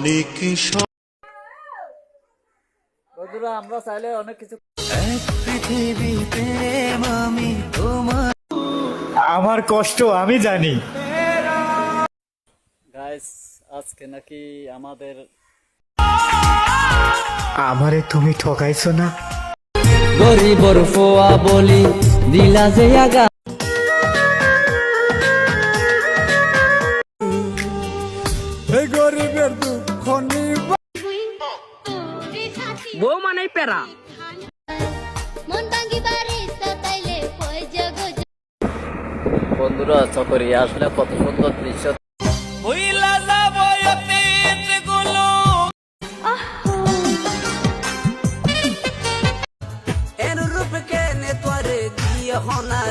অনেক বন্ধুরা আমরা চাইলে অনেক কিছু পৃথিবী প্রেম আমি তোমার আমার কষ্ট আমি জানি। গাইস আজকে নাকি আমারে তুমি ঠকাইছো না। গরিবর ফোয়া বলি দিলা যে আগা এই গরিবের দুঃখ নিবা বউ মানে পেরা বন্ধুরা চকরিয়া আসলে কত সুন্দর দৃশ্য। হইলা যাব অতীত গুলো এর রূপ কেনে তোরে দিয়ে হনা